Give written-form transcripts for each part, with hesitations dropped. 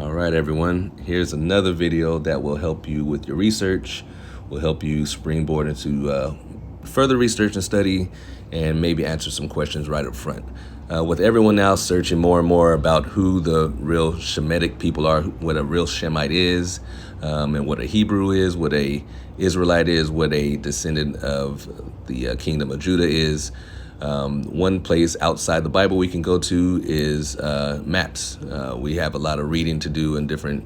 All right, everyone, here's another video that will help you with your research, will help you springboard into further research and study, and maybe answer some questions right up front. With everyone now searching more and more about who the real Shemitic people are, what a real Shemite is, and what a Hebrew is, what a Israelite is, what a descendant of the kingdom of Judah is, one place outside the Bible we can go to is maps. We have a lot of reading to do in different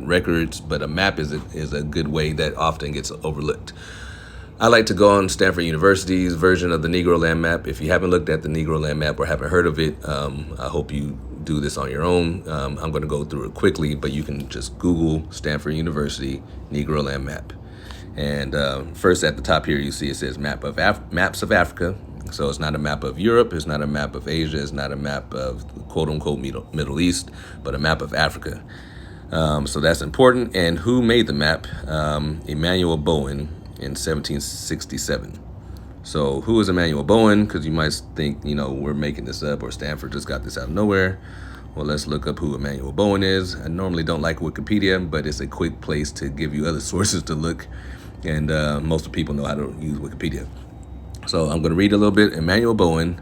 records, but a map is a good way that often gets overlooked. I like to go on Stanford University's version of the Negro land map. If you haven't looked at the Negro land map or haven't heard of it, I hope you do this on your own. I'm going to go through it quickly, but you can just Google Stanford University Negro land map. And first at the top here, you see it says maps of Africa. So it's not a map of Europe, it's not a map of Asia, it's not a map of quote unquote Middle East, but a map of Africa. So that's important. And who made the map? Emmanuel Bowen in 1767. So who is Emmanuel Bowen? Because you might think, we're making this up or Stanford just got this out of nowhere. Well, let's look up who Emmanuel Bowen is. I normally don't like Wikipedia, but it's a quick place to give you other sources to look. And most people know how to use Wikipedia. So I'm going to read a little bit. Emmanuel Bowen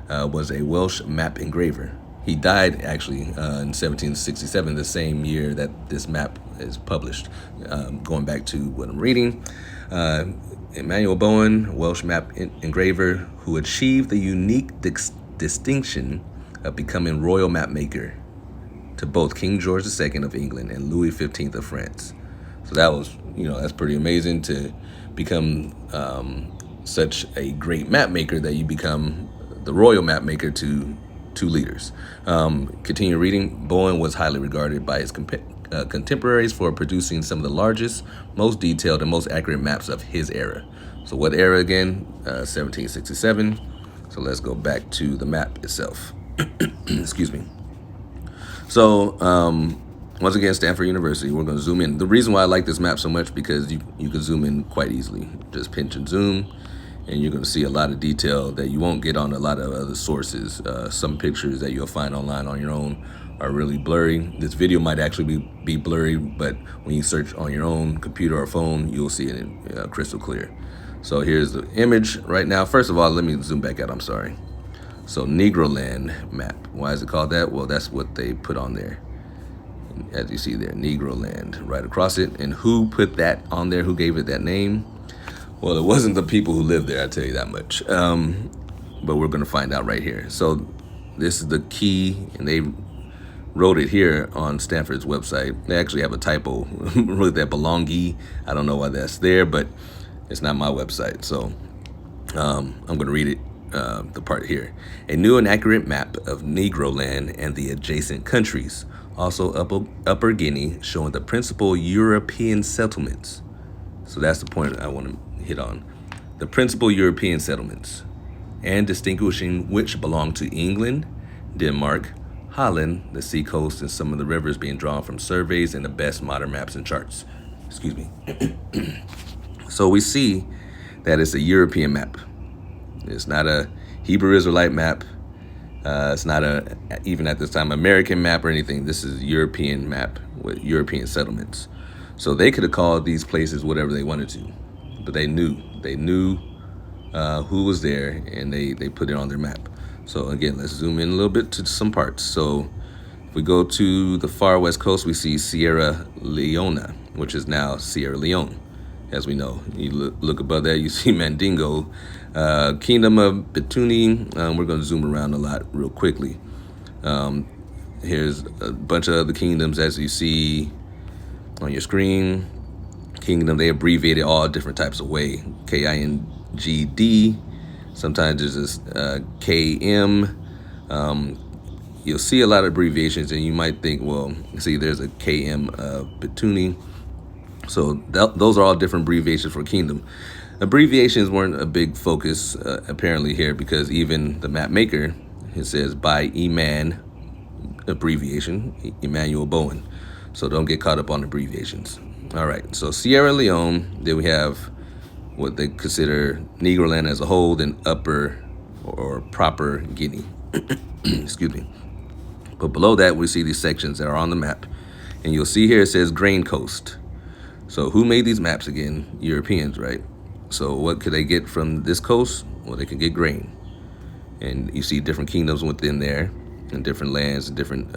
was a Welsh map engraver. He died actually in 1767, the same year that this map is published. Going back to what I'm reading, Emmanuel Bowen, Welsh map engraver who achieved the unique distinction of becoming royal map maker to both King George II of England and Louis XV of France. So that was, that's pretty amazing to become such a great map maker that you become the royal map maker to two leaders. Continue reading. Bowen was highly regarded by his contemporaries for producing some of the largest, most detailed, and most accurate maps of his era. So what era again? 1767. So let's go back to the map itself. Excuse me. So once again, Stanford University, we're going to zoom in. The reason why I like this map so much because you can zoom in quite easily. Just pinch and zoom, and you're going to see a lot of detail that you won't get on a lot of other sources. Some pictures that you'll find online on your own are really blurry. This video might actually be blurry, but when you search on your own computer or phone, you'll see it in crystal clear. So here's the image right now. First of all, let me zoom back out. I'm sorry. So Negro land map. Why is it called that? Well, that's what they put on there. As you see there, Negro land right across it. And who put that on there? Who gave it that name? Well, it wasn't the people who lived there, I tell you that much. But we're going to find out right here. So this is the key, and they wrote it here on Stanford's website. They actually have a typo. Wrote that Belongi. I don't know why that's there, but it's not my website. So I'm going to read it. The part here. A new and accurate map of Negro land and the adjacent countries. Also Upper Guinea, showing the principal European settlements. So that's the point I want to hit on. The principal European settlements, and distinguishing which belong to England, Denmark, Holland, the sea coast, and some of the rivers being drawn from surveys and the best modern maps and charts. Excuse me. So we see that it's a European map. It's not a Hebrew Israelite map. It's not even at this time, American map or anything. This is a European map with European settlements. So they could have called these places whatever they wanted to, but they knew who was there, and they put it on their map. So again, let's zoom in a little bit to some parts. So if we go to the far west coast, we see Sierra Leone, which is now Sierra Leone. As we know, you look above that, you see Mandingo, Kingdom of Bituni. We're going to zoom around a lot real quickly. Here's a bunch of other kingdoms, as you see on your screen. Kingdom, they abbreviate it all different types of way. KINGD. Sometimes there's this KM. You'll see a lot of abbreviations, and you might think, well, see, there's a KM Bituni. So those are all different abbreviations for kingdom. Abbreviations weren't a big focus apparently here, because even the map maker, it says by Eman, abbreviation, Emmanuel Bowen. So don't get caught up on abbreviations. All right, so Sierra Leone, then we have what they consider Negro land as a whole, then Upper or Proper Guinea. Excuse me. But below that, we see these sections that are on the map. And you'll see here it says Grain Coast. So who made these maps again? Europeans, right? So what could they get from this coast? Well, they could get grain. And you see different kingdoms within there, and different lands, and different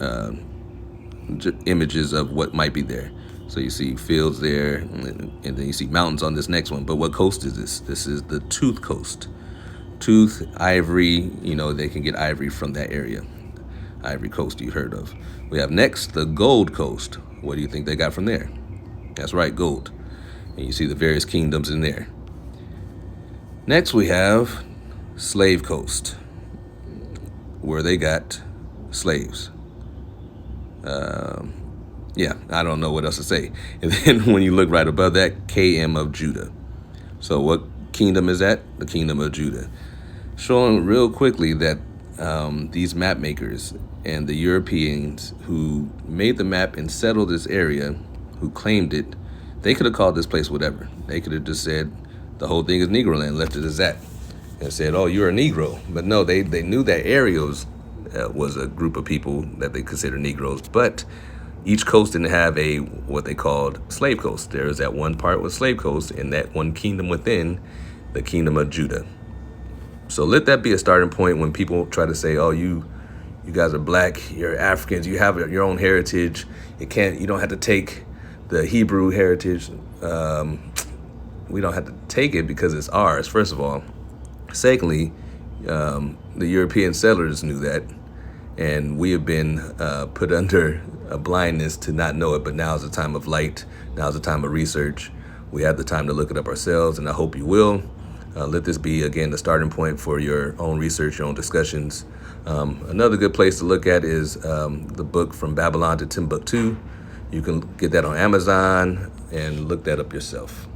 images of what might be there. So you see fields there, and then you see mountains on this next one. But what coast is this? This is the Tooth Coast. Tooth, ivory, they can get ivory from that area. Ivory Coast you heard of. We have next the Gold Coast. What do you think they got from there? That's right, gold. And you see the various kingdoms in there. Next we have Slave Coast, where they got slaves. Yeah, I don't know what else to say. And then when you look right above that, KM of Judah. So what kingdom is that? The kingdom of Judah. Showing real quickly that these map makers and the Europeans who made the map and settled this area, who claimed it, they could have called this place whatever. They could have just said the whole thing is Negro land, left it as that, and said, oh, you're a Negro. But no, they knew that area was a group of people that they consider Negroes, but each coast didn't have what they called slave coast. There was that one part with slave coast, and that one kingdom within the kingdom of Judah. So let that be a starting point when people try to say, oh, you guys are black, you're Africans, you have your own heritage. You don't have to take the Hebrew heritage. We don't have to take it because it's ours, first of all. Secondly, the European settlers knew that, and we have been put under a blindness to not know it. But now is the time of light. Now is the time of research. We have the time to look it up ourselves, and I hope you will. Let this be, again, the starting point for your own research, your own discussions. Another good place to look at is the book From Babylon to Timbuktu. You can get that on Amazon and look that up yourself.